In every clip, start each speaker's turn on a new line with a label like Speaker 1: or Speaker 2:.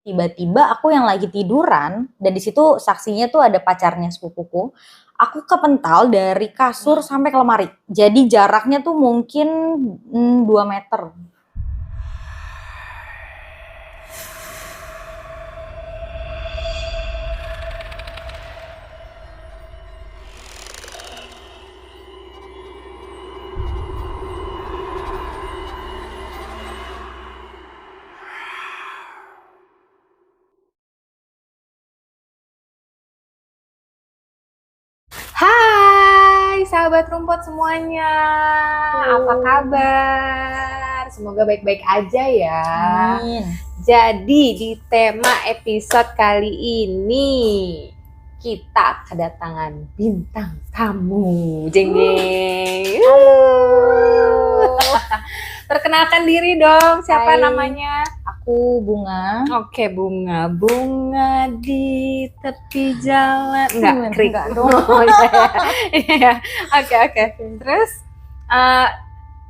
Speaker 1: Tiba-tiba aku yang lagi tiduran dan di situ saksinya tuh ada pacarnya sepupuku. Aku kepental dari kasur sampai ke lemari. Jadi jaraknya tuh mungkin 2 meter.
Speaker 2: Hai sahabat rumput semuanya, apa kabar? Semoga baik-baik aja ya.
Speaker 1: Amin.
Speaker 2: Jadi di tema episode kali ini kita kedatangan bintang tamu. Jeng jeng.
Speaker 1: Halo.
Speaker 2: Perkenalkan diri dong, siapa
Speaker 1: Hai.
Speaker 2: namanya?
Speaker 1: Aku Bunga.
Speaker 2: Oke, Bunga di tepi jalan.
Speaker 1: Enggak dong.
Speaker 2: Oh, iya. Oke. Terus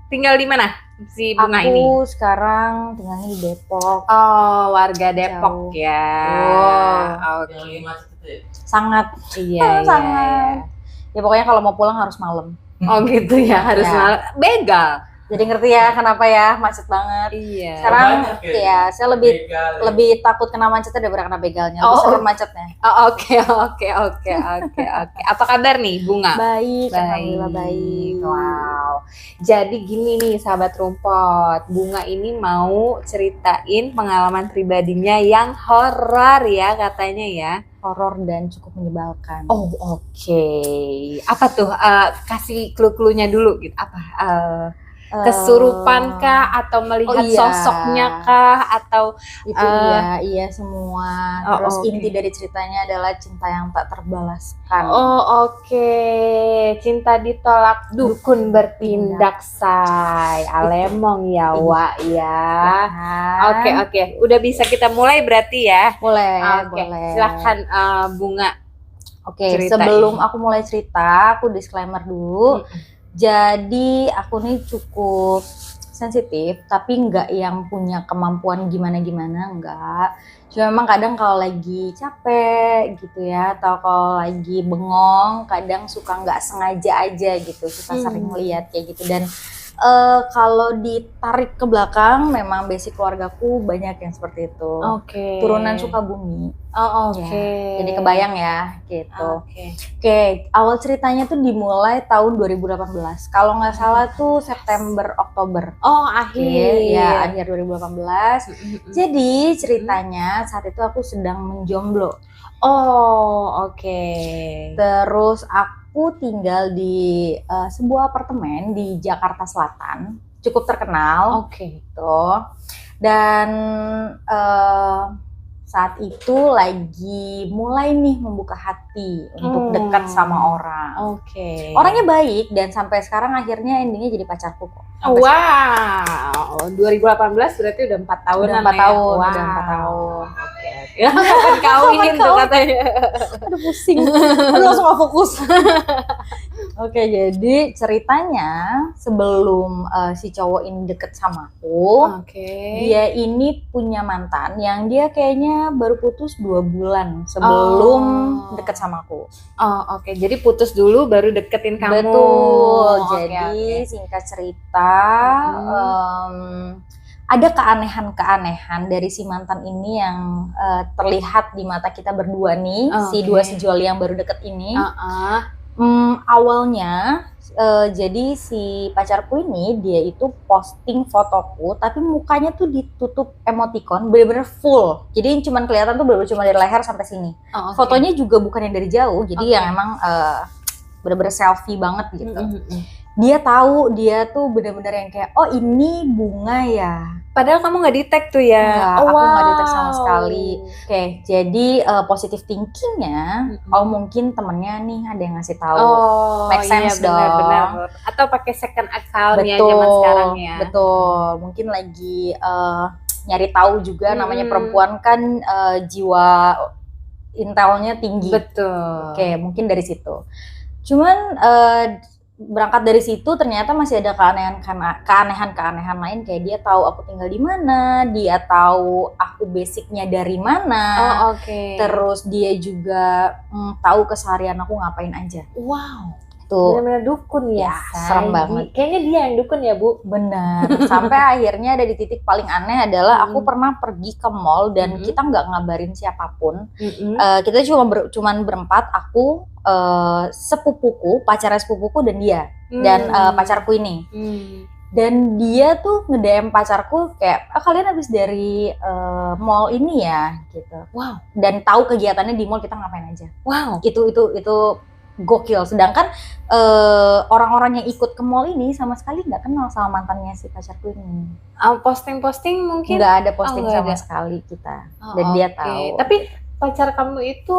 Speaker 2: tinggal di mana si Bunga ini?
Speaker 1: Aku sekarang tinggalnya di Depok.
Speaker 2: Oh, warga Depok
Speaker 1: Jauh.
Speaker 2: ya.
Speaker 1: Oke.
Speaker 2: Oke.
Speaker 1: Sangat.
Speaker 2: Iya.
Speaker 1: Sangat. Ya pokoknya kalau mau pulang harus malam.
Speaker 2: Oh gitu ya, harus
Speaker 1: Ya.
Speaker 2: malam. Begal.
Speaker 1: Jadi ngerti ya kenapa ya macet banget.
Speaker 2: Iya.
Speaker 1: Sekarang ya saya lebih takut kena macetnya daripada kena begalnya. Lebih serem macetnya.
Speaker 2: Oh, oke. Apa kabar nih, Bunga?
Speaker 1: Baik, alhamdulillah baik.
Speaker 2: Wow. Jadi gini nih sahabat rumput, Bunga ini mau ceritain pengalaman pribadinya yang horor ya katanya ya.
Speaker 1: Horor dan cukup menyebalkan.
Speaker 2: Oh oke. Apa tuh? Kasih clue-cluenya dulu gitu. Apa? Kesurupan kah atau melihat sosoknya kah atau
Speaker 1: itu iya semua. Terus inti dari ceritanya adalah cinta yang tak terbalaskan.
Speaker 2: Oh oke. Cinta ditolak dukun bertindak say. Alemong ya Wak ya. Oke. Udah bisa kita mulai berarti ya?
Speaker 1: Boleh.
Speaker 2: Silahkan Bunga.
Speaker 1: Oke, sebelum aku mulai cerita, aku disclaimer dulu. Jadi aku nih cukup sensitif, tapi nggak yang punya kemampuan gimana-gimana, enggak. Cuma memang kadang kalau lagi capek gitu ya, atau kalau lagi bengong, kadang suka nggak sengaja aja gitu, suka sering lihat kayak gitu. Dan kalau ditarik ke belakang, memang basic keluargaku banyak yang seperti itu. Turunan Sukabumi. Ya, jadi kebayang ya gitu. Oke, awal ceritanya tuh dimulai tahun 2018. Kalau nggak salah tuh September Oktober. Akhir 2018. Jadi ceritanya saat itu aku sedang menjomblo. Terus aku tinggal di sebuah apartemen di Jakarta Selatan, cukup terkenal. Gitu. Dan saat itu lagi mulai nih membuka hati untuk dekat sama orang. Orangnya baik dan sampai sekarang akhirnya endingnya jadi pacarku kok.
Speaker 2: Wow, 2018 berarti udah 4 tahun.
Speaker 1: Udah 4 tahun.
Speaker 2: Ya, kapan kawin tuh katanya.
Speaker 1: Aduh pusing. Aduh langsung gak fokus. Oke, jadi ceritanya sebelum si cowok ini deket sama aku, dia ini punya mantan yang dia kayaknya baru putus 2 bulan sebelum deket sama aku.
Speaker 2: Jadi putus dulu baru deketin kamu.
Speaker 1: Betul. Jadi singkat cerita, ada keanehan-keanehan dari si mantan ini yang terlihat di mata kita berdua nih, si dua sejoli yang baru deket ini. Awalnya jadi si pacarku ini dia itu posting fotoku tapi mukanya tuh ditutup emoticon bener-bener full, jadi cuman kelihatan tuh bener-bener cuma dari leher sampai sini. Fotonya juga bukan yang dari jauh, jadi yang emang bener-bener selfie banget gitu. Dia tahu, dia tuh bener-bener yang kayak oh ini Bunga ya,
Speaker 2: padahal kamu nggak di-tag tuh ya.
Speaker 1: Aku nggak di-tag sama sekali. Oke, jadi positive thinkingnya, mungkin temennya nih ada yang ngasih tahu. Make sense dong.
Speaker 2: Benar. Atau pakai second account ya zaman sekarang ya. Betul.
Speaker 1: Mungkin lagi nyari tahu juga, namanya perempuan kan jiwa intelnya tinggi.
Speaker 2: Betul.
Speaker 1: Oke, mungkin dari situ. Cuman berangkat dari situ ternyata masih ada keanehan lain, kayak dia tahu aku tinggal di mana, dia tahu aku basicnya dari mana. Terus dia juga tahu keseharian aku ngapain aja.
Speaker 2: Wow.
Speaker 1: Tuh.
Speaker 2: Benar-benar dukun ya,
Speaker 1: serem banget.
Speaker 2: Kayaknya dia yang dukun ya, Bu.
Speaker 1: Benar. Sampai akhirnya ada di titik paling aneh adalah aku pernah pergi ke mall dan kita nggak ngabarin siapapun. Kita cuman berempat, aku, sepupuku, pacarnya sepupuku dan dia dan pacarku ini. Dan dia tuh nge-DM pacarku kayak, kalian habis dari mall ini ya, gitu.
Speaker 2: Wow.
Speaker 1: Dan tahu kegiatannya di mall kita ngapain aja.
Speaker 2: Wow.
Speaker 1: Itu gokil. Sedangkan orang-orang yang ikut ke mall ini sama sekali nggak kenal sama mantannya si pacarku ini.
Speaker 2: Posting-posting mungkin?
Speaker 1: Nggak ada posting sama sekali kita. Dan dia tahu.
Speaker 2: Tapi pacar kamu itu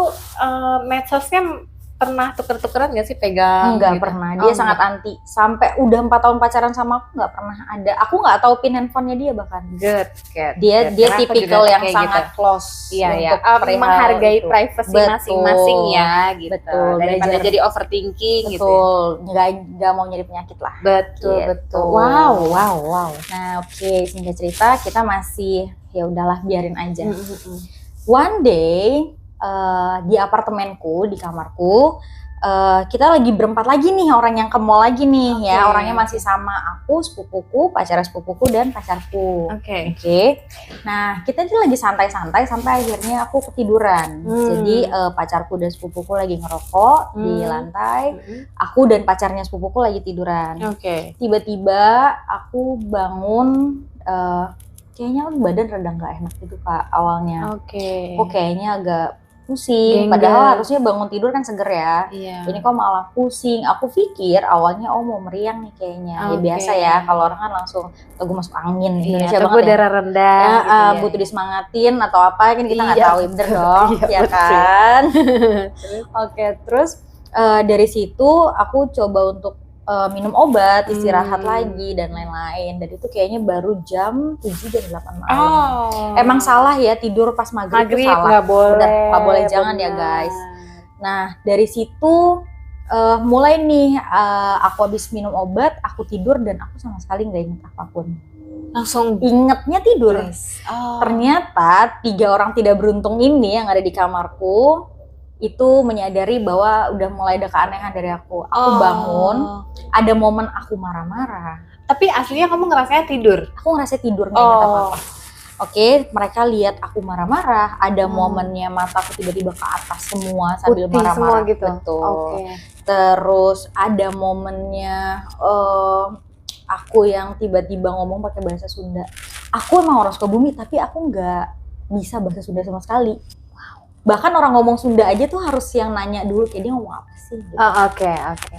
Speaker 2: medsosnya pernah tuker-tukeran nggak sih, pegang?
Speaker 1: Enggak
Speaker 2: gitu?
Speaker 1: pernah. Dia sangat anti. Sampai udah 4 tahun pacaran sama aku nggak pernah ada. Aku nggak tahu pin handphonenya dia bahkan.
Speaker 2: Good.
Speaker 1: Dia tipikal yang sangat
Speaker 2: gitu.
Speaker 1: Close.
Speaker 2: Iya. Menghargai privasi masing-masing ya, gitu.
Speaker 1: Betul.
Speaker 2: Daripada jadi overthinking gitu.
Speaker 1: Betul. Nggak mau nyari penyakit lah.
Speaker 2: Betul.
Speaker 1: Wow. Nah, oke. Singkat cerita, kita masih ya udahlah biarin aja. One day di apartemenku, di kamarku, kita lagi berempat lagi nih, orang yang ke mall lagi nih. Ya, orangnya masih sama aku, sepupuku, pacar sepupuku dan pacarku. Oke. Nah, kita tuh lagi santai-santai sampai akhirnya aku ketiduran. Jadi pacarku dan sepupuku lagi ngerokok di lantai. Aku dan pacarnya sepupuku lagi tiduran. Tiba-tiba aku bangun, kayaknya badan rada nggak enak gitu Kak awalnya. Kok kayaknya agak pusing, padahal harusnya bangun tidur kan seger ya. Ini kok malah pusing. Aku pikir awalnya mau meriang nih kayaknya. Ya biasa ya, kalau orang kan langsung gue masuk angin. Indonesia banget ya.
Speaker 2: Darah rendah.
Speaker 1: Butuh disemangatin atau apa kan kita nggak tahu, bener dong, ya kan. Terus dari situ aku coba untuk minum obat, istirahat lagi dan lain-lain. Dan itu kayaknya baru jam 7 dan 8 malam. Emang salah ya tidur pas maghrib itu salah. Nggak boleh, jangan ya guys. Nah dari situ mulai nih aku habis minum obat, aku tidur dan aku sama sekali nggak ingat apapun.
Speaker 2: Langsung
Speaker 1: ingetnya tidur. Ternyata 3 orang tidak beruntung ini yang ada di kamarku itu menyadari bahwa udah mulai ada keanehan dari aku. Aku bangun, ada momen aku marah-marah.
Speaker 2: Tapi aslinya kamu ngerasanya tidur?
Speaker 1: Aku ngerasa tidur, nggak ingat apa-apa. Mereka lihat aku marah-marah, ada momennya mataku tiba-tiba ke atas semua sambil
Speaker 2: putih
Speaker 1: marah-marah.
Speaker 2: Semua gitu?
Speaker 1: Betul. Terus ada momennya aku yang tiba-tiba ngomong pakai bahasa Sunda. Aku emang orang Sukabumi, tapi aku nggak bisa bahasa Sunda sama sekali. Bahkan orang ngomong Sunda aja tuh harus yang nanya dulu kayak dia ngomong apa sih gitu.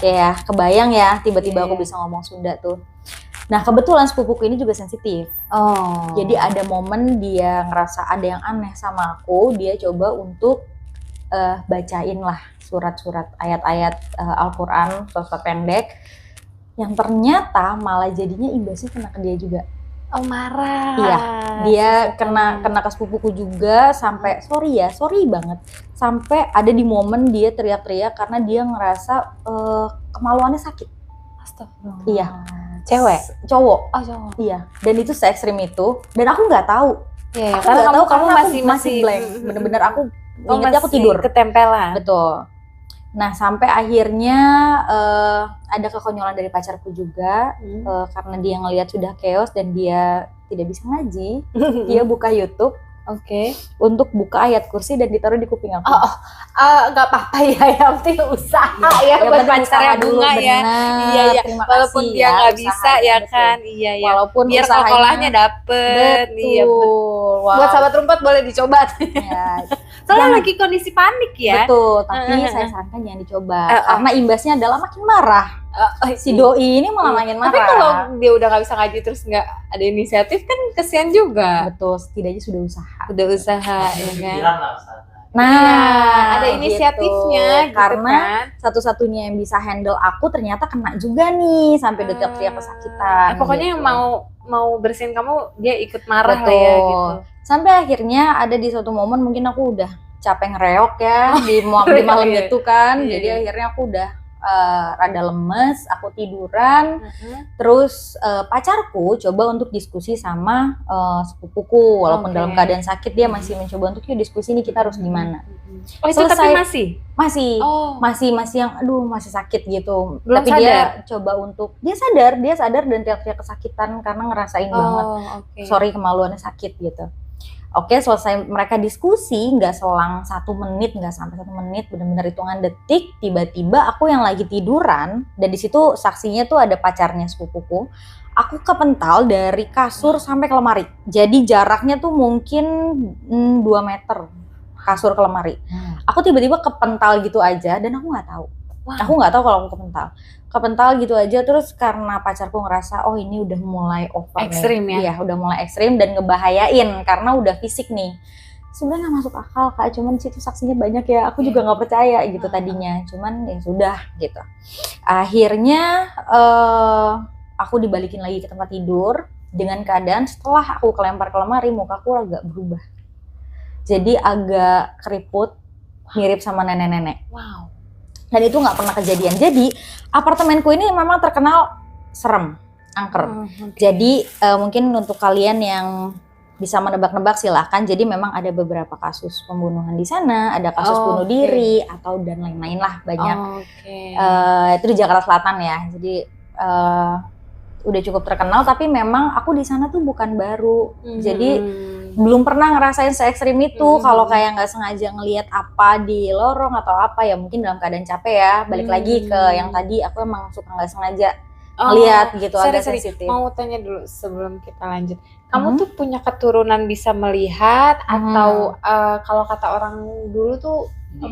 Speaker 1: Ya, kebayang ya tiba-tiba aku bisa ngomong Sunda tuh. Nah, kebetulan sepupuku ini juga sensitif. Jadi ada momen dia ngerasa ada yang aneh sama aku, dia coba untuk bacain lah surat-surat ayat-ayat Al-Qur'an, surat pendek yang ternyata malah jadinya imbasnya kena ke dia juga.
Speaker 2: Marah.
Speaker 1: Iya, dia kena ke sepupuku juga sampai sorry banget. Sampai ada di momen dia teriak-teriak karena dia ngerasa kemaluannya sakit.
Speaker 2: Astagfirullah.
Speaker 1: Iya.
Speaker 2: Cewek?
Speaker 1: Cowok.
Speaker 2: Cowok.
Speaker 1: Iya. Dan itu se-ekstrim itu. Dan aku nggak tahu.
Speaker 2: Iya, karena kamu masih
Speaker 1: blank. Bener-bener aku ingatnya aku tidur.
Speaker 2: Ketempelan.
Speaker 1: Betul. Nah sampai akhirnya ada kekonyolan dari pacarku juga karena dia ngelihat sudah chaos dan dia tidak bisa ngaji, dia buka YouTube untuk buka ayat kursi dan ditaruh di kuping aku.
Speaker 2: Nggak apa-apa ya, yang penting usaha ya buat pacarnya bunga ya. Iya. Walaupun dia nggak bisa ya kan, iya.
Speaker 1: Walaupun
Speaker 2: biar kolahnya dapet.
Speaker 1: Betul.
Speaker 2: Buat sahabat rumput boleh dicoba.
Speaker 1: Ya.
Speaker 2: Soalnya lagi kondisi panik ya.
Speaker 1: Betul, tapi saya sarankan jangan dicoba karena imbasnya adalah makin marah. Si doi ini malah makin marah.
Speaker 2: Tapi kalau dia udah nggak bisa ngaji terus nggak ada inisiatif kan kesian juga.
Speaker 1: Betul, setidaknya sudah usaha.
Speaker 2: Ya kan.
Speaker 1: Nah,
Speaker 2: ada inisiatifnya
Speaker 1: gitu, karena satu-satunya yang bisa handle aku ternyata kena juga nih sampai teriak kesakitan.
Speaker 2: Pokoknya yang mau bersihin kamu dia ikut marah
Speaker 1: lah
Speaker 2: ya gitu.
Speaker 1: Sampai akhirnya ada di suatu momen mungkin aku udah capek ngereok ya di malam itu kan. Jadi akhirnya aku udah rada lemes, aku tiduran. Terus pacarku coba untuk diskusi sama sepupuku, walaupun dalam keadaan sakit dia masih mencoba untuk yuk diskusi nih kita harus gimana.
Speaker 2: Oh itu tapi masih
Speaker 1: yang aduh masih sakit gitu.
Speaker 2: Belum
Speaker 1: Tapi
Speaker 2: sadar.
Speaker 1: dia coba untuk dia sadar dan teriak-teriak kesakitan karena ngerasain banget. Sorry kemaluannya sakit gitu. Oke, selesai mereka diskusi, nggak selang 1 menit, nggak sampai 1 menit, benar-benar hitungan detik, tiba-tiba aku yang lagi tiduran, dan di situ saksinya tuh ada pacarnya sepupuku, aku kepental dari kasur sampai ke lemari. Jadi jaraknya tuh mungkin 2 meter kasur ke lemari. Aku tiba-tiba kepental gitu aja, dan aku nggak tahu. Aku nggak tahu kalau aku kepental gitu aja. Terus karena pacarku ngerasa oh ini udah mulai over
Speaker 2: ekstrim
Speaker 1: nih.
Speaker 2: ya?
Speaker 1: Iya udah mulai ekstrim dan ngebahayain karena udah fisik nih. Sebenarnya nggak masuk akal Kak, cuman situ saksinya banyak ya. Aku juga nggak percaya gitu tadinya. Cuman ya sudah gitu. Akhirnya aku dibalikin lagi ke tempat tidur dengan keadaan setelah aku kelempar ke lemari mukaku agak berubah. Jadi agak keriput, mirip sama nenek-nenek.
Speaker 2: Wow.
Speaker 1: Dan itu nggak pernah kejadian. Jadi apartemenku ini memang terkenal serem, angker. Jadi mungkin untuk kalian yang bisa menebak-nebak silahkan. Jadi memang ada beberapa kasus pembunuhan di sana, ada kasus bunuh diri atau dan lain-lain lah banyak. Itu di Jakarta Selatan ya. Jadi udah cukup terkenal. Tapi memang aku di sana tuh bukan baru. Jadi belum pernah ngerasain se-ekstrim itu. Kalau kayak nggak sengaja ngelihat apa di lorong atau apa ya mungkin dalam keadaan capek ya. Balik lagi ke yang tadi aku emang suka nggak sengaja ngelihat gitu, agak sensitif.
Speaker 2: Mau tanya dulu sebelum kita lanjut. Kamu tuh punya keturunan bisa melihat atau kalau kata orang dulu tuh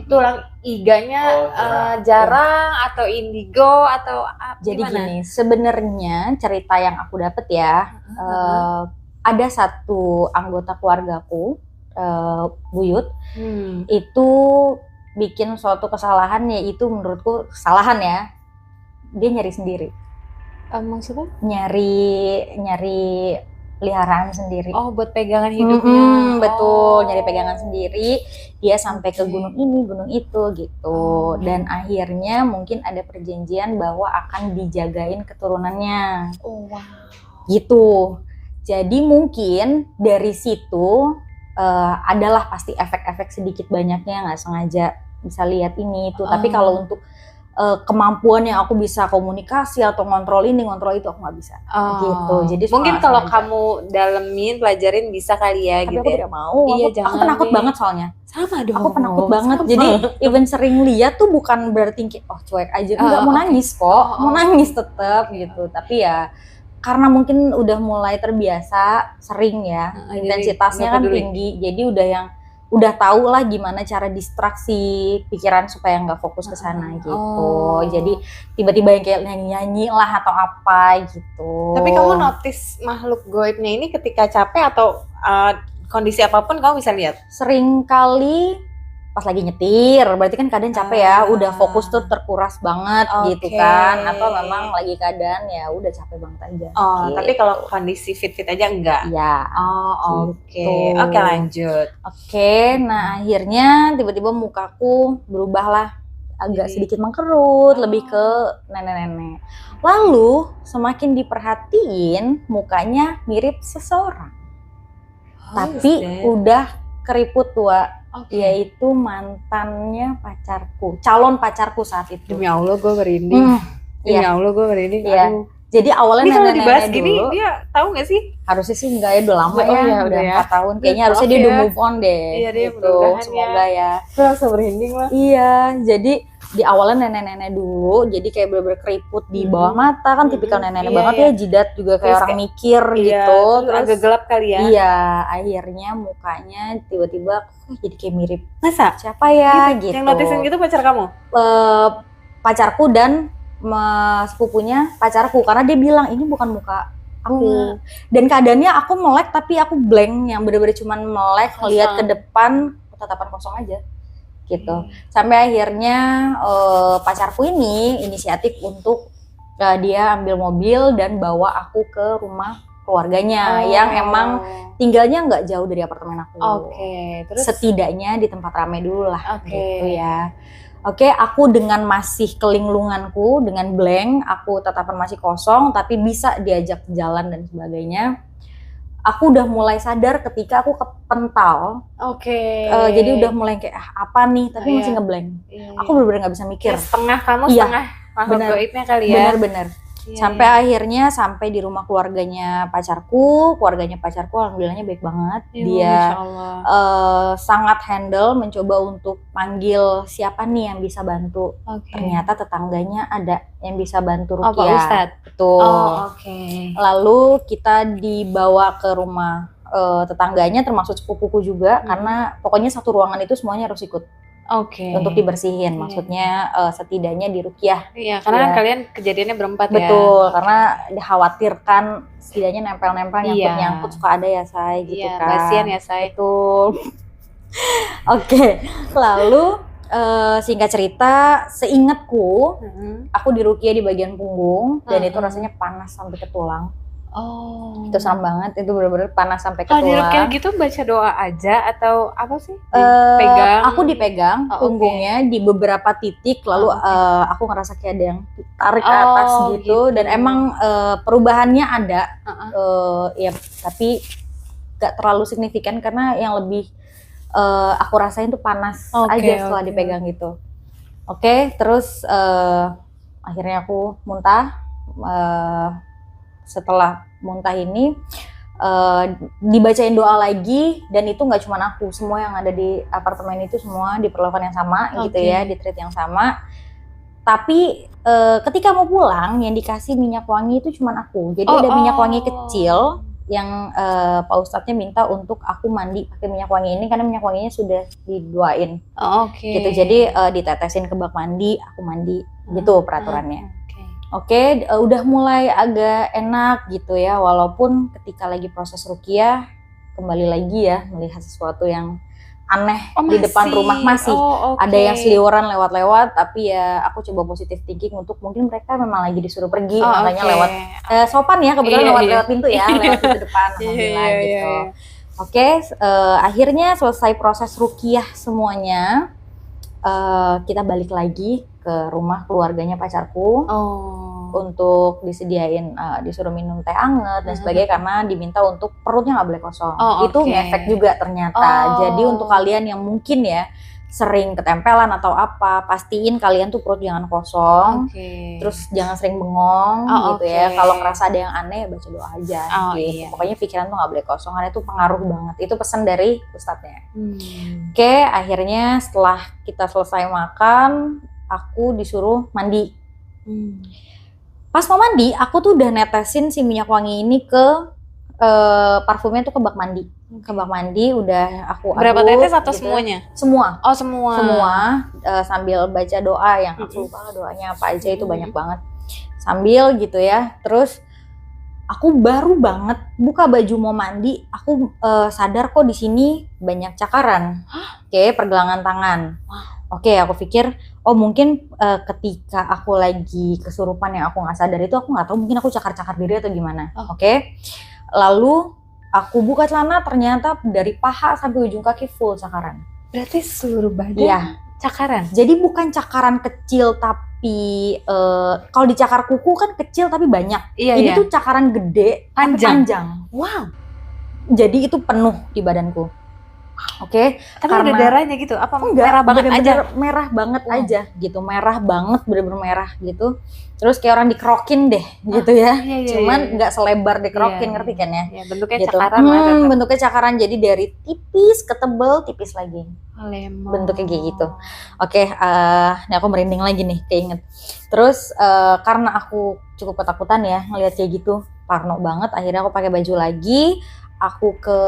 Speaker 2: tulang iganya jarang atau indigo atau
Speaker 1: jadi gini, sebenarnya cerita yang aku dapet ya, ada satu anggota keluargaku, buyut, itu bikin suatu kesalahan, yaitu menurutku kesalahan ya, dia nyari sendiri.
Speaker 2: Maksudnya?
Speaker 1: Nyari peliharaan sendiri.
Speaker 2: Oh, buat pegangan hidupnya.
Speaker 1: Betul, nyari pegangan sendiri. Dia sampai ke gunung ini, gunung itu gitu. Dan akhirnya mungkin ada perjanjian bahwa akan dijagain keturunannya.
Speaker 2: Oh, wow.
Speaker 1: Gitu. Jadi mungkin dari situ adalah pasti efek-efek sedikit banyaknya nggak sengaja bisa lihat ini itu. Tapi kalau untuk kemampuan yang aku bisa komunikasi atau ngontrol ini, ngontrol itu aku nggak bisa. Gitu. Jadi
Speaker 2: mungkin kalau kamu dalemin, pelajarin bisa kali ya.
Speaker 1: Tapi
Speaker 2: gitu.
Speaker 1: aku tidak mau.
Speaker 2: Iya,
Speaker 1: aku penakut banget soalnya.
Speaker 2: Sama dong.
Speaker 1: Aku penakut banget. Jadi even sering lihat tuh bukan berarti kayak oh cuek aja. Enggak, mau nangis kok. Mau nangis tetap gitu. Tapi ya karena mungkin udah mulai terbiasa, sering ya. Intensitasnya kan tinggi. Jadi udah tahu lah gimana cara distraksi pikiran supaya nggak fokus ke sana gitu. Jadi tiba-tiba yang kayak nyanyi-nyanyi lah atau apa gitu.
Speaker 2: Tapi kamu notice makhluk goibnya ini ketika capek atau kondisi apapun kamu bisa lihat?
Speaker 1: Sering kali pas lagi nyetir, berarti kan keadaan capek ya, udah fokus tuh terkuras banget gitu kan, atau memang lagi keadaan ya udah capek banget aja.
Speaker 2: Gitu. Tapi kalau kondisi fit-fit aja enggak?
Speaker 1: Ya.
Speaker 2: Oke, lanjut.
Speaker 1: Nah akhirnya tiba-tiba mukaku berubah lah, agak sedikit mengkerut, lebih ke nenek-nenek. Lalu semakin diperhatiin mukanya mirip seseorang, tapi udah keriput tua. Yaitu mantannya pacarku, calon pacarku saat itu.
Speaker 2: Demi Allah gue merinding. Demi Allah gue merinding.
Speaker 1: Iya. Jadi awalnya nenek-nenek
Speaker 2: gini,
Speaker 1: dulu.
Speaker 2: dia tahu nggak sih?
Speaker 1: Harusnya sih enggak ya, udah lama udah 4 tahun. Kayaknya harusnya dia udah move on deh.
Speaker 2: Iya deh,
Speaker 1: gitu. Semoga ya.
Speaker 2: Gue langsung merinding lah.
Speaker 1: Iya, jadi di awalnya nenek-nenek dulu, jadi kayak bener-bener keriput di bawah mata kan, tipikal nenek-nenek banget ya, jidat juga kayak orang mikir gitu.
Speaker 2: Terus agak gelap kali ya.
Speaker 1: Iya, akhirnya mukanya tiba-tiba jadi kayak mirip.
Speaker 2: Masa?
Speaker 1: Siapa ya gitu.
Speaker 2: Yang noticein gitu pacar kamu?
Speaker 1: Pacarku dan sepupunya pacarku, karena dia bilang ini bukan muka aku. Dan keadaannya aku melek tapi aku blank, yang bener-bener cuman melek, lihat ke depan, tatapan kosong aja. Gitu. Sampai akhirnya pacarku ini inisiatif untuk dia ambil mobil dan bawa aku ke rumah keluarganya yang emang tinggalnya nggak jauh dari apartemen aku.
Speaker 2: Terus
Speaker 1: setidaknya di tempat ramai dulu lah gitu ya. Aku dengan masih kelinglunganku, dengan blank, aku tatapan masih kosong tapi bisa diajak jalan dan sebagainya. Aku udah mulai sadar ketika aku kepental. Jadi udah mulai kayak apa nih, tapi masih ngeblank. Aku bener-bener nggak bisa mikir.
Speaker 2: Setengah kamu, setengah makhluk gaibnya kali ya.
Speaker 1: Bener-bener. Sampai akhirnya sampai di rumah keluarganya pacarku alhamdulillahnya baik banget. Dia sangat handle, mencoba untuk panggil siapa nih yang bisa bantu. Ternyata tetangganya ada yang bisa bantu Rukiah.
Speaker 2: Pak Ustadz?
Speaker 1: Betul. Lalu kita dibawa ke rumah tetangganya termasuk sepupuku juga, karena pokoknya satu ruangan itu semuanya harus ikut. Untuk dibersihin, maksudnya setidaknya di Rukiah.
Speaker 2: Iya, karena kan kalian kejadiannya berempat.
Speaker 1: Betul, karena dikhawatirkan setidaknya nempel-nempel, nyangkut-nyangkut suka ada ya, Say, gitu kan.
Speaker 2: Kasihan ya, Say.
Speaker 1: Betul. Lalu singkat cerita, seingatku, aku di Rukiah di bagian punggung, dan itu rasanya panas sampai ke tulang. Itu serem banget, itu benar-benar panas sampai ke tulang.
Speaker 2: Kalau di Rukiah gitu baca doa aja atau apa sih? Pegang?
Speaker 1: Aku dipegang punggungnya di beberapa titik, lalu aku ngerasa kayak ada yang tarik ke atas gitu. Dan emang perubahannya ada, ya tapi gak terlalu signifikan karena yang lebih aku rasain tuh panas aja setelah dipegang gitu. Terus akhirnya aku muntah. Setelah muntah ini dibacain doa lagi, dan itu nggak cuma aku, semua yang ada di apartemen itu semua diperlakukan yang sama gitu ya, di treat yang sama. Tapi ketika mau pulang yang dikasih minyak wangi itu cuma aku, jadi ada minyak wangi kecil yang Pak Ustadznya minta untuk aku mandi pakai minyak wangi ini karena minyak wanginya sudah didoain. Gitu, jadi ditetesin ke bak mandi, aku mandi gitu peraturannya. Udah mulai agak enak gitu ya, walaupun ketika lagi proses Rukiah kembali lagi ya melihat sesuatu yang aneh di depan rumah masih. Ada yang seliweran lewat-lewat, tapi ya aku coba positive thinking untuk mungkin mereka memang lagi disuruh pergi, makanya lewat sopan ya, kebetulan lewat pintu ya, lewat pintu depan, alhamdulillah gitu. Akhirnya selesai proses Rukiah semuanya, kita balik lagi ke rumah keluarganya pacarku untuk disediain, disuruh minum teh anget dan sebagainya karena diminta untuk perutnya nggak boleh kosong. Itu ngefek juga ternyata. Jadi untuk kalian yang mungkin ya sering ketempelan atau apa, pastiin kalian tuh perut jangan kosong, terus jangan sering bengong gitu ya. Kalau ngerasa ada yang aneh, baca doa aja gitu. Pokoknya pikiran tuh nggak boleh kosong karena itu pengaruh banget. Itu pesan dari ustadznya. Akhirnya setelah kita selesai makan, aku disuruh mandi. Pas mau mandi, aku tuh udah netesin si minyak wangi ini ke parfumnya tuh ke bak mandi. Ke bak mandi udah aku aduk.
Speaker 2: Berapa tetes atau
Speaker 1: gitu.
Speaker 2: semuanya?
Speaker 1: Semua.
Speaker 2: Semua.
Speaker 1: Sambil baca doa yang aku lupa doanya apa aja, itu banyak banget. Sambil gitu ya. Terus aku baru banget buka baju mau mandi, aku sadar kok di sini banyak cakaran. Pergelangan tangan. Aku pikir mungkin ketika aku lagi kesurupan yang aku nggak sadar itu, aku nggak tahu, mungkin aku cakar-cakar diri atau gimana. Lalu aku buka celana, ternyata dari paha sampai ujung kaki full cakaran.
Speaker 2: Berarti seluruh badan cakaran? Jadi
Speaker 1: bukan cakaran kecil, tapi kalau di cakar kuku kan kecil tapi banyak. Ini tuh cakaran gede, panjang.
Speaker 2: Wow.
Speaker 1: Jadi itu penuh di badanku.
Speaker 2: Tapi karena ada darahnya gitu? Apa merah banget aja?
Speaker 1: Merah banget aja gitu, merah banget, bener-bener merah gitu. Terus kayak orang dikerokin deh gitu ya. Cuman nggak selebar dikerokin, ngerti kan ya?
Speaker 2: Bentuknya
Speaker 1: gitu.
Speaker 2: cakaran lah.
Speaker 1: Bentuknya cakaran, jadi dari tipis ke tebel, tipis lagi. Bentuknya kayak gitu. Ini aku merinding lagi nih, keinget. Terus karena aku cukup ketakutan ya ngeliat kayak gitu, parno banget. Akhirnya aku pakai baju lagi, aku ke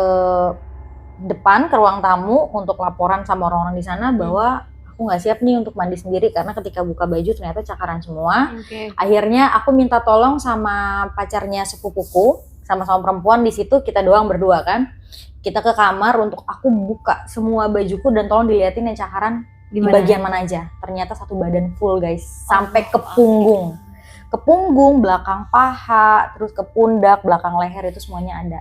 Speaker 1: depan ke ruang tamu untuk laporan sama orang-orang di sana bahwa aku nggak siap nih untuk mandi sendiri karena ketika buka baju ternyata cakaran semua. Akhirnya aku minta tolong sama pacarnya sepupuku, sama-sama perempuan di situ, kita doang berdua kan. Kita ke kamar untuk aku buka semua bajuku dan tolong diliatin yang cakaran di bagian mana aja. Ternyata satu badan full guys, sampai ke punggung. ke punggung, belakang paha, terus ke pundak, belakang leher, itu semuanya ada.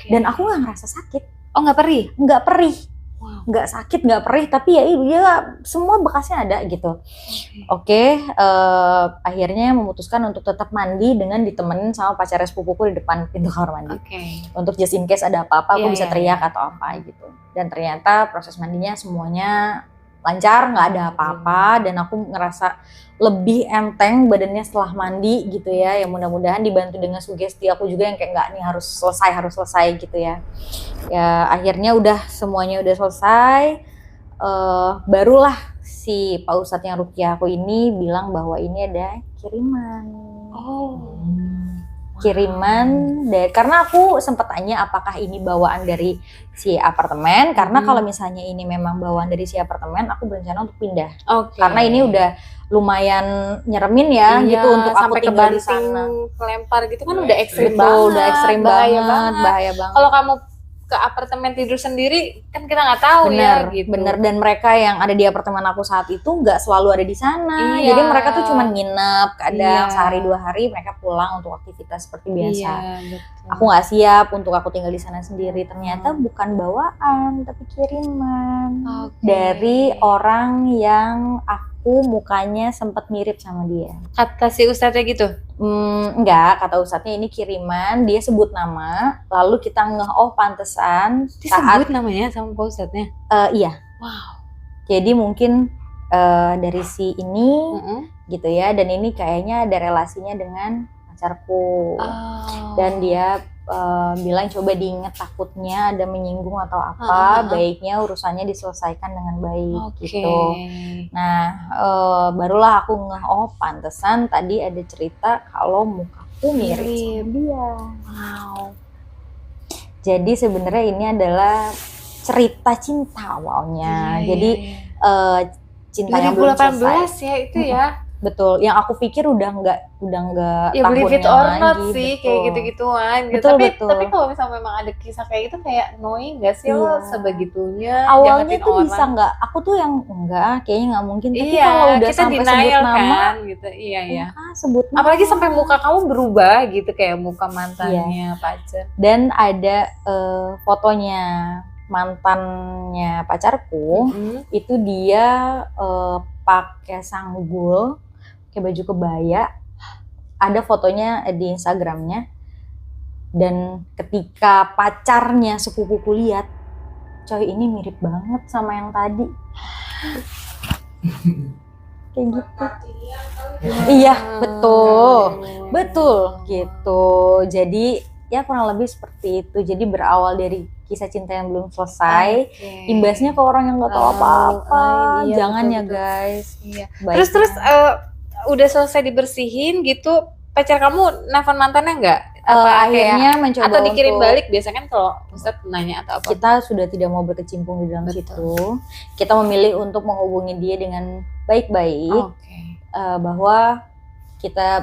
Speaker 1: Dan aku nggak ngerasa sakit.
Speaker 2: Oh, nggak perih?
Speaker 1: Nggak perih.
Speaker 2: Wow.
Speaker 1: Nggak sakit, nggak perih, tapi ya semua bekasnya ada gitu. Oke, akhirnya memutuskan untuk tetap mandi dengan ditemenin sama pacar sepupuku di depan pintu kamar mandi. Untuk just in case ada apa-apa, aku bisa teriak atau apa gitu. Dan ternyata proses mandinya semuanya lancar, nggak ada apa-apa, dan aku ngerasa lebih enteng badannya setelah mandi gitu ya. Yang mudah-mudahan dibantu dengan sugesti aku juga yang kayak nggak nih harus selesai gitu ya. Ya akhirnya semuanya udah selesai, barulah si Pak Ustadznya Ruqyah aku ini bilang bahwa ini ada kiriman. Kiriman karena aku sempat tanya apakah ini bawaan dari si apartemen, karena kalau misalnya ini memang bawaan dari si apartemen, aku berencana untuk pindah. Karena ini udah lumayan nyeremin ya gitu untuk aku tinggal di sana.
Speaker 2: Kelempar gitu kan udah ekstrim banget.
Speaker 1: Udah ekstrim bahaya banget.
Speaker 2: Kalau kamu ke apartemen tidur sendiri kan kita nggak tahu gitu.
Speaker 1: Bener, dan mereka yang ada di apartemen aku saat itu nggak selalu ada di sana. Jadi mereka tuh cuma nginep, kadang sehari 2 hari mereka pulang untuk aktivitas seperti biasa. Aku nggak siap untuk aku tinggal di sana sendiri. Ternyata bukan bawaan tapi kiriman dari orang yang aku mukanya sempat mirip sama dia.
Speaker 2: Kata si ustadznya gitu?
Speaker 1: Enggak, kata ustadznya ini kiriman, dia sebut nama, lalu kita pantesan
Speaker 2: disebut namanya sama Pak Ustadznya?
Speaker 1: Iya.
Speaker 2: Wow.
Speaker 1: Jadi mungkin dari si ini gitu ya, dan ini kayaknya ada relasinya dengan pacarku. Dan dia bilang coba diingat, takutnya ada menyinggung atau apa, baiknya urusannya diselesaikan dengan baik gitu. Nah, barulah aku pantesan tadi ada cerita kalau mukaku mirip sama dia.
Speaker 2: Wow.
Speaker 1: Jadi sebenarnya ini adalah cerita cinta awalnya. Jadi cinta yang belum selesai.
Speaker 2: 2018 ya itu ya.
Speaker 1: Betul, yang aku pikir udah nggak
Speaker 2: ya believe it or not
Speaker 1: lagi,
Speaker 2: sih,
Speaker 1: betul.
Speaker 2: kayak gitu-gituan gitu. Tapi kalau misalnya memang ada kisah kayak gitu kayak annoying nggak sih lo sebegitunya?
Speaker 1: Awalnya tuh bisa nggak, aku tuh yang enggak, kayaknya nggak mungkin. Tapi kalau udah
Speaker 2: kita
Speaker 1: sampai sebut nama
Speaker 2: kan, gitu.
Speaker 1: Sebut nama.
Speaker 2: Apalagi sampai muka kamu berubah gitu, kayak muka mantannya pacar.
Speaker 1: Dan ada fotonya mantannya pacarku, itu dia pakai sanggul, pakai baju kebaya, ada fotonya di Instagramnya. Dan ketika pacarnya sepupuku lihat, coy ini mirip banget sama yang tadi. Kayak gitu. Iya, betul gitu. Jadi ya kurang lebih seperti itu. Jadi berawal dari kisah cinta yang belum selesai, imbasnya ke orang yang nggak tahu apa-apa. Jangan ya guys.
Speaker 2: Terus udah selesai dibersihin gitu, pacar kamu nelfon mantannya nggak?
Speaker 1: Akhirnya mencoba
Speaker 2: atau dikirim balik? Biasanya kan kalau Ustadz nanya atau apa?
Speaker 1: Kita sudah tidak mau berkecimpung di dalam situ. Kita memilih untuk menghubungi dia dengan baik-baik, bahwa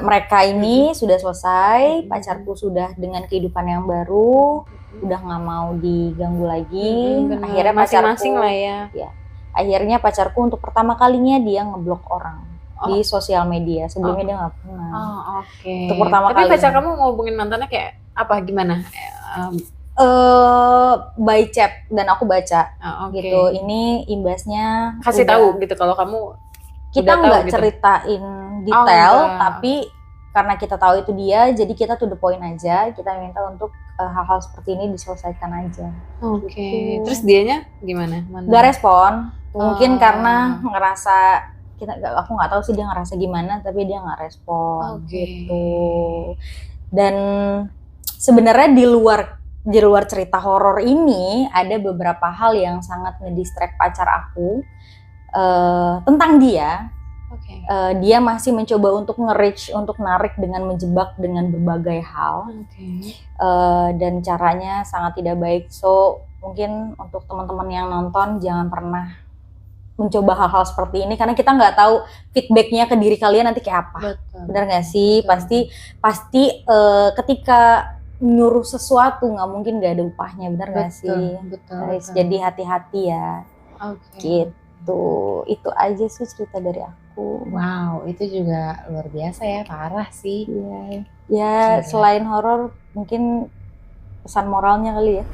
Speaker 1: mereka ini sudah selesai, pacarku sudah dengan kehidupan yang baru, udah nggak mau diganggu lagi. Akhirnya
Speaker 2: masing-masing lah ya.
Speaker 1: Akhirnya pacarku untuk pertama kalinya dia ngeblok orang di sosial media. Sebelumnya dia nggak pernah. Untuk pertama kali.
Speaker 2: Tapi pacar kamu ngehubungin mantannya kayak apa, gimana?
Speaker 1: By chat, dan aku baca gitu. Ini imbasnya
Speaker 2: kasih tahu gitu kalau kamu.
Speaker 1: Kita nggak ceritain detail, tapi karena kita tahu itu dia, jadi kita to the point aja. Kita minta untuk hal-hal seperti ini diselesaikan aja.
Speaker 2: Gitu. Terus dianya gimana?
Speaker 1: Gak respon. Mungkin karena ngerasa aku nggak tahu sih dia ngerasa gimana, tapi dia nggak respon gitu. Dan sebenarnya di luar cerita horor ini ada beberapa hal yang sangat ngedistract pacar aku tentang dia. Dia masih mencoba untuk nge-reach, untuk narik dengan menjebak dengan berbagai hal, dan caranya sangat tidak baik. So mungkin untuk teman-teman yang nonton jangan pernah mencoba hal-hal seperti ini, karena kita nggak tahu feedbacknya ke diri kalian nanti kayak apa. Benar nggak sih? Pasti ketika nyuruh sesuatu nggak mungkin nggak ada upahnya, benar nggak sih? Guys, jadi hati-hati ya. Gitu. Itu aja sih cerita dari aku. aku.
Speaker 2: Wow, itu juga luar biasa ya, parah sih.
Speaker 1: Iya. Ya
Speaker 2: Gila.
Speaker 1: selain horor mungkin pesan moralnya kali ya.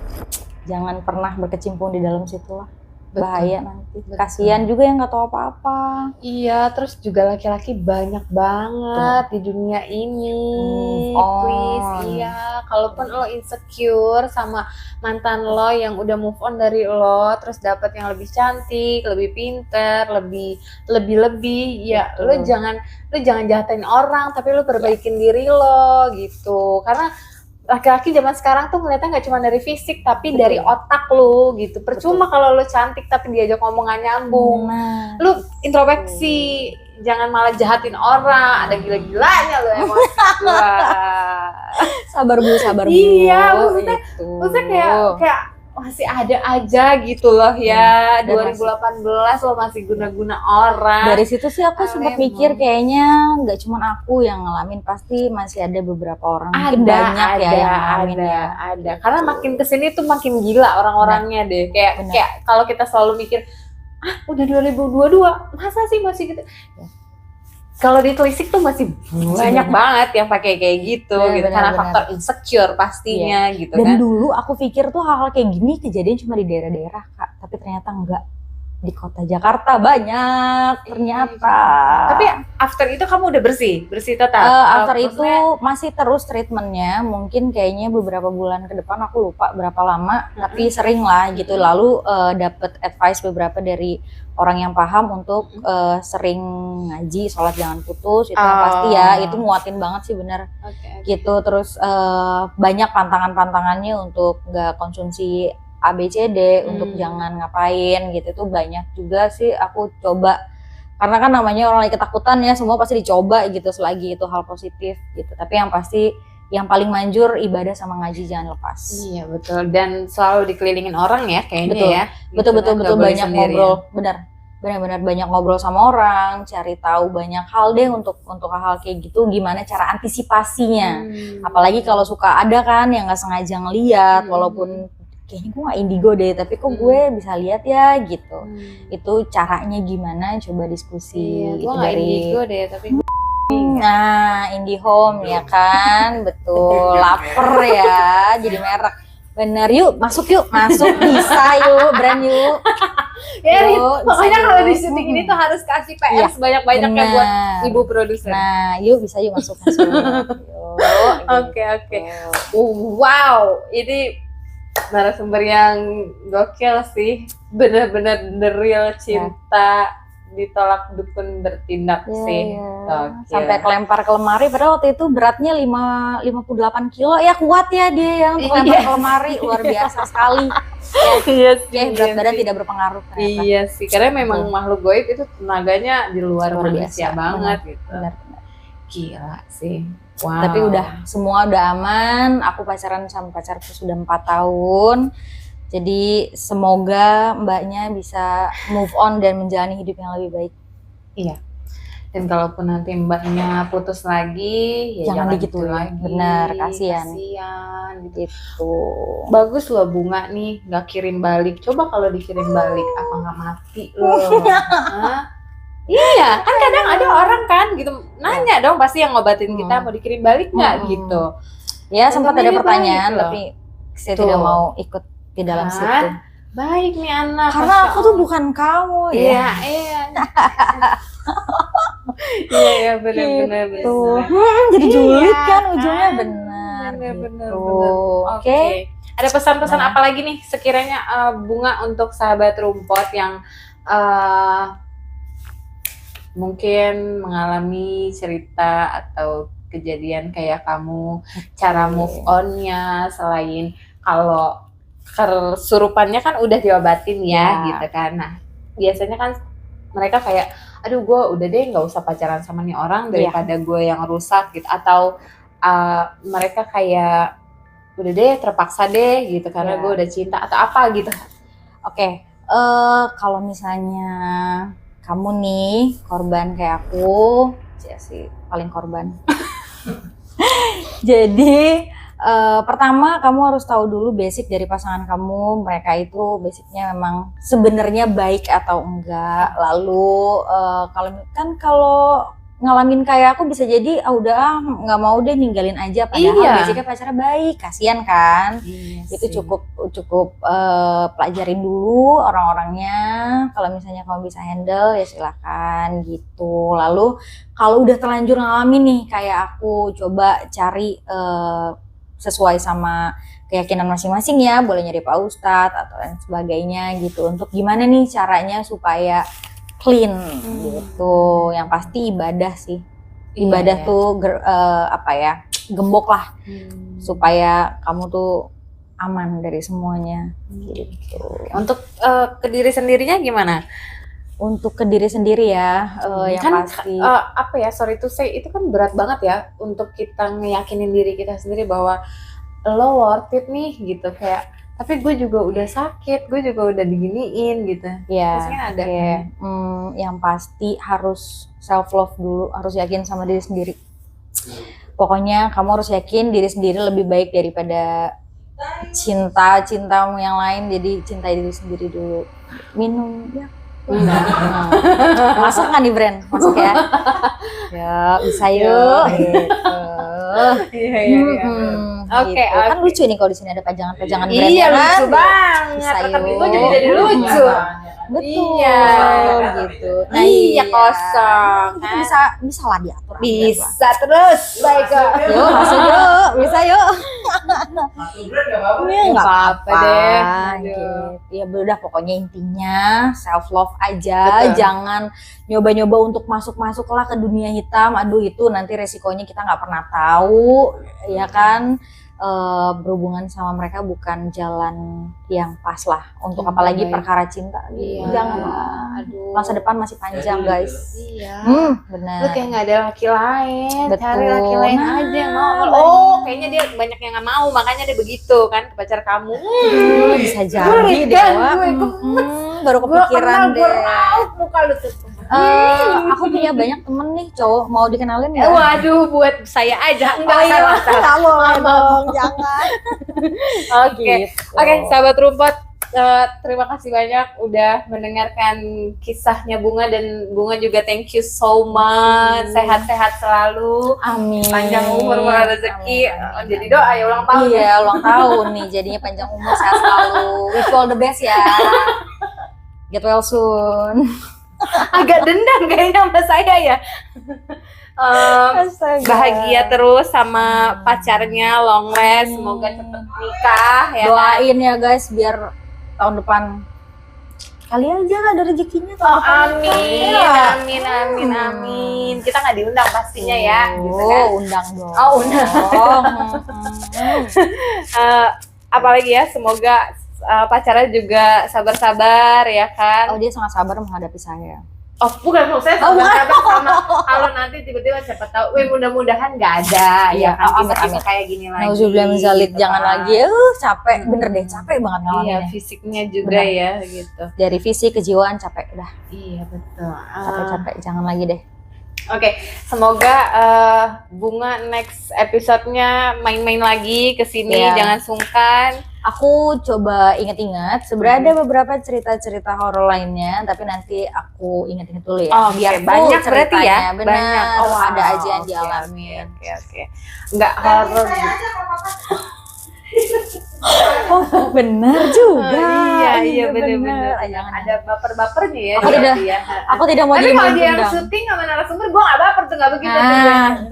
Speaker 1: Jangan pernah berkecimpung di dalam situ lah.
Speaker 2: Betul.
Speaker 1: Bahaya nanti.
Speaker 2: Betul.
Speaker 1: Kasihan juga yang nggak tahu apa-apa.
Speaker 2: Iya, terus juga laki-laki banyak banget di dunia ini.
Speaker 1: Move on.
Speaker 2: Please, iya. Kalaupun lo insecure sama mantan lo yang udah move on dari lo, terus dapet yang lebih cantik, lebih pinter, lebih, ya
Speaker 1: Betul.
Speaker 2: lo jangan jahatin orang, tapi lo perbaikin diri lo gitu. Karena laki-laki zaman sekarang tuh ngeliatnya nggak cuma dari fisik tapi
Speaker 1: Betul.
Speaker 2: dari otak lu gitu. Percuma kalau lu cantik tapi diajak ngomong nggak nyambung.
Speaker 1: Nah,
Speaker 2: Lu introspeksi, jangan malah jahatin orang. Ada gila-gilanya lu emosi. Wah.
Speaker 1: sabar bu.
Speaker 2: Iya,
Speaker 1: Itu.
Speaker 2: maksudnya kayak masih ada aja gitu loh ya.
Speaker 1: Dan
Speaker 2: 2018 lo masih guna-guna orang.
Speaker 1: Dari situ sih aku sempat
Speaker 2: Alemong.
Speaker 1: mikir kayaknya nggak cuma aku yang ngalamin, pasti masih ada beberapa orang, mungkin banyak ya yang ngalamin ya.
Speaker 2: Ada. Karena makin kesini tuh makin gila orang-orangnya deh.
Speaker 1: Benar.
Speaker 2: Kayak kalau kita selalu mikir, udah 2022, masa sih masih gitu? Kalau ditelisik tuh masih banyak banget yang pakai kayak gitu, gitu. Karena faktor insecure pastinya gitu
Speaker 1: Dan
Speaker 2: kan.
Speaker 1: dulu aku pikir tuh hal-hal kayak gini kejadian cuma di daerah-daerah Kak, tapi ternyata enggak. Di kota Jakarta banyak ternyata.
Speaker 2: Tapi after itu kamu udah bersih total?
Speaker 1: After itu masih terus treatmentnya, mungkin kayaknya beberapa bulan ke depan, aku lupa berapa lama, tapi sering lah gitu. Lalu dapet advice beberapa dari orang yang paham untuk sering ngaji, sholat jangan putus, itu yang pasti ya, itu nguatin banget sih bener. Gitu. Terus banyak pantangan-pantangannya untuk nggak konsumsi ABCD, untuk jangan ngapain gitu, itu banyak juga sih aku coba. Karena kan namanya orang lagi ketakutan ya, semua pasti dicoba gitu selagi itu hal positif gitu. Tapi yang pasti yang paling manjur ibadah sama ngaji jangan lepas.
Speaker 2: Iya betul, dan selalu dikelilingin orang ya kayaknya.
Speaker 1: Betul.
Speaker 2: Ya.
Speaker 1: Betul banyak ngobrol, benar-benar banyak ngobrol sama orang, cari tahu banyak hal deh untuk hal-hal kayak gitu, gimana cara antisipasinya. Apalagi kalau suka ada kan yang nggak sengaja ngeliat, walaupun kayaknya gue gak indigo deh, tapi kok gue bisa lihat ya gitu. Itu caranya gimana, coba diskusi.
Speaker 2: Iya, gue
Speaker 1: itu
Speaker 2: gak
Speaker 1: dari
Speaker 2: indigo deh, tapi
Speaker 1: nah, IndiHome ya kan, betul. Laper ya, jadi merek. Bener, yuk masuk bisa yuk, brand yuk.
Speaker 2: Ya,
Speaker 1: Yuk,
Speaker 2: makanya
Speaker 1: bisa
Speaker 2: kalau
Speaker 1: yuk.
Speaker 2: di syuting ini tuh harus kasih PS banyak-banyaknya buat ibu produser.
Speaker 1: Nah, yuk bisa yuk masuk.
Speaker 2: Oke. Wow, ini narasumber yang gokil sih, bener-bener the real cinta ditolak dukun bertindak sih.
Speaker 1: Sampai kelempar ke lemari, padahal waktu itu beratnya 58 kilo, ya kuat ya dia yang kelempar ke lemari, luar biasa sekali. Berat badan tidak berpengaruh ternyata.
Speaker 2: Iya sih, karena memang makhluk gaib itu tenaganya di luar manusia banget gitu.
Speaker 1: Benar.
Speaker 2: Gila sih. Wow.
Speaker 1: Tapi semua udah aman. Aku pacaran sama pacarku sudah 4 tahun. Jadi semoga mbaknya bisa move on dan menjalani hidup yang lebih baik.
Speaker 2: Iya. Dan kalaupun nanti mbaknya putus lagi, ya jangan gitu lagi.
Speaker 1: Bener, kasihan
Speaker 2: gitu. Bagus loh bunga nih, nggak kirim balik. Coba kalau dikirim balik, apa nggak mati loh? Iya, kan kadang ada orang kan gitu nanya dong, pasti yang ngobatin kita mau dikirim balik nggak gitu.
Speaker 1: Ya sempat ada pertanyaan, tapi saya tidak mau ikut di dalam situ.
Speaker 2: Baik nih anak.
Speaker 1: Karena aku tuh bukan kamu ya.
Speaker 2: Iya benar.
Speaker 1: Jadi julid kan ujungnya, benar.
Speaker 2: Oke. Ada pesan-pesan apa lagi nih sekiranya bunga untuk sahabat rumput yang mungkin mengalami cerita atau kejadian kayak kamu, cara move on-nya selain kalau kesurupannya kan udah diobatin ya gitu kan. Nah, biasanya kan mereka kayak aduh gue udah deh nggak usah pacaran sama nih orang daripada gue yang rusak gitu, atau mereka kayak udah deh terpaksa deh gitu karena gue udah cinta atau apa gitu.
Speaker 1: Oke, kalau misalnya kamu nih korban kayak aku, sih paling korban. Jadi Pertama kamu harus tahu dulu basic dari pasangan kamu, mereka itu basicnya memang sebenarnya baik atau enggak. Lalu kalau ngalamin kayak aku bisa jadi udah nggak mau deh ninggalin aja, padahal basicnya pacarnya baik, kasihan kan. Itu cukup pelajarin dulu orang-orangnya. Kalau misalnya kamu bisa handle ya silakan gitu. Lalu kalau udah terlanjur ngalamin nih kayak aku, coba cari sesuai sama keyakinan masing-masing ya, boleh nyari Pak Ustadz atau lain sebagainya gitu, untuk gimana nih caranya supaya clean gitu. Yang pasti ibadah sih, ibadah tuh gembok lah supaya kamu tuh aman dari semuanya gitu.
Speaker 2: Untuk ke diri sendirinya gimana?
Speaker 1: Untuk ke diri sendiri ya, yang
Speaker 2: kan,
Speaker 1: pasti
Speaker 2: sorry to say, itu kan berat banget ya untuk kita ngeyakinin diri kita sendiri bahwa lo worth it nih gitu, kayak tapi gue juga udah sakit, gue juga udah diginiin gitu.
Speaker 1: Ya,
Speaker 2: ada
Speaker 1: yang pasti harus self love dulu, harus yakin sama diri sendiri. Pokoknya kamu harus yakin diri sendiri lebih baik daripada cintamu yang lain. Jadi cintai diri sendiri dulu. Minum ya. Masuk kan nih brand? Masuk ya? Ya bisa yuk gitu.
Speaker 2: Oke,
Speaker 1: kan lucu nih kalau di sini ada pajangan-pajangan brand.
Speaker 2: Iya,
Speaker 1: kan?
Speaker 2: lucu banget. Tapi gue juga jadi lucu.
Speaker 1: Betul, gitu.
Speaker 2: Nah, iya kosong.
Speaker 1: Itu bisa lah diatur.
Speaker 2: Bisa terus, baik.
Speaker 1: Yuk, masuk yuk, bisa yuk.
Speaker 2: Nggak apa-apa deh.
Speaker 1: Gitu. Ya udah, pokoknya intinya self love aja. Betul. Jangan nyoba-nyoba untuk masuk lah ke dunia hitam. Aduh, itu nanti resikonya kita nggak pernah tahu, ya kan. Berhubungan sama mereka bukan jalan yang pas lah untuk apalagi perkara cinta. Jangan, aduh, masa depan masih panjang guys. Benar.
Speaker 2: Lu kayak nggak ada laki lain.
Speaker 1: Betul.
Speaker 2: Cari laki lain aja yang mau. Kayaknya dia banyak yang nggak mau, makanya dia begitu kan ke pacar kamu.
Speaker 1: Bisa jadi Dewa. Baru kepikiran deh.
Speaker 2: Muka lu tuh.
Speaker 1: Aku punya banyak temen nih cowok, mau dikenalin nggak?
Speaker 2: Waduh, buat saya aja.
Speaker 1: Enggak, salah. Jangan.
Speaker 2: Oke, sahabat rumput, terima kasih banyak udah mendengarkan kisahnya Bunga, dan Bunga juga thank you so much. Sehat-sehat selalu.
Speaker 1: Amin.
Speaker 2: Panjang umur, murah rezeki. Jadi doa ya ulang tahun.
Speaker 1: Iya, ulang tahun nih. Jadinya panjang umur, sehat selalu. Wish you all the best ya. Get well soon.
Speaker 2: Agak dendam kayaknya sama saya ya. Bahagia terus sama pacarnya, long last, semoga cepet nikah ya.
Speaker 1: Doain ya guys, biar tahun depan kali aja ada rezekinya.
Speaker 2: Amin. Kita nggak diundang pastinya ya. Gitu kan?
Speaker 1: Undang dong.
Speaker 2: Undang. Apalagi ya, semoga pacarnya juga sabar-sabar ya kan.
Speaker 1: Oh, dia sangat sabar menghadapi saya.
Speaker 2: Oh bukan, saya sabar sama kalau nanti tiba-tiba siapa tahu, mudah-mudahan nggak ada ya kan, bisa kayak gini lagi.
Speaker 1: Nauzubillah min zalik, jangan lagi. Capek, bener deh, capek banget ngalamin.
Speaker 2: Iya, fisiknya juga ya gitu.
Speaker 1: Dari fisik, kejiwaan capek udah.
Speaker 2: Iya betul.
Speaker 1: Capek, jangan lagi deh.
Speaker 2: Oke, semoga Bunga next episode-nya main-main lagi ke sini, jangan sungkan.
Speaker 1: Aku coba inget-inget, sebenarnya ada beberapa cerita-cerita horor lainnya, tapi nanti aku inget-inget dulu ya.
Speaker 2: Biar banyak berarti ya.
Speaker 1: Benar.
Speaker 2: Banyak.
Speaker 1: Ada aja yang dialami.
Speaker 2: Oke. Enggak horor gitu.
Speaker 1: Oh, benar juga.
Speaker 2: Iya benar. Jangan ada baper-bapernya ya.
Speaker 1: Aku tidak mau
Speaker 2: tapi kalau dia yang syuting sama narasumber, gue nggak baper tuh, nggak begitu.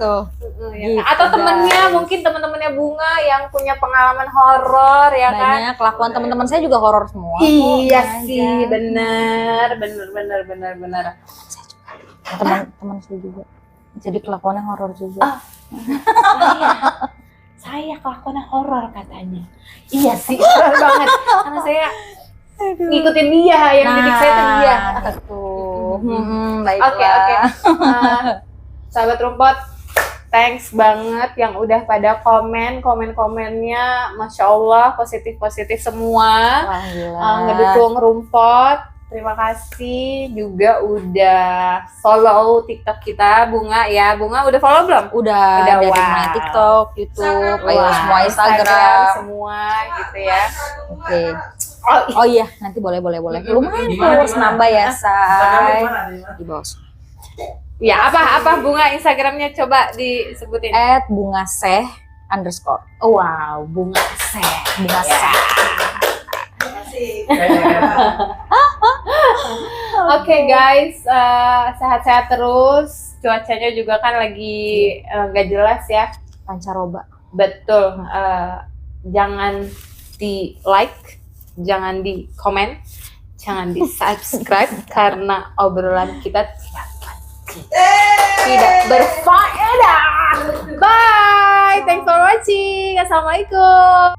Speaker 1: Tuh.
Speaker 2: Gitu, atau temennya, mungkin teman-temannya Bunga yang punya pengalaman horor ya kan.
Speaker 1: Banyak, kelakuan teman-teman saya juga horor semua.
Speaker 2: Iya sih, benar.
Speaker 1: Teman-teman saya juga. Jadi kelakuannya horor juga.
Speaker 2: Saya kelakuannya horor katanya. Iya sih, horor banget. Karena saya ngikutin dia, yang didik saya tuh dia.
Speaker 1: Baiklah.
Speaker 2: Oke. Sahabat rumput, thanks banget yang udah pada komennya, masya Allah positif semua, ngedukung rumput. terima kasih juga udah follow TikTok kita, Bunga ya. Bunga udah follow belum?
Speaker 1: Udah dari mulai TikTok, YouTube, ayo
Speaker 2: Wah,
Speaker 1: semua Instagram.
Speaker 2: semua gitu ya.
Speaker 1: Oke. Oh iya, nanti boleh. Lumayan followers nambah ya, Say. Di bawah.
Speaker 2: Ya, apa Bunga Instagramnya coba disebutin.
Speaker 1: @bungaseh_.
Speaker 2: Wow, Bunga Seh.
Speaker 1: Bunga Seh.
Speaker 2: Oke guys, sehat-sehat terus. Cuacanya juga kan lagi nggak jelas ya.
Speaker 1: Pancaroba.
Speaker 2: Betul. Jangan di like, jangan di komen, jangan di subscribe karena obrolan kita tidak berfaedah. Bye, thanks for watching. Assalamualaikum.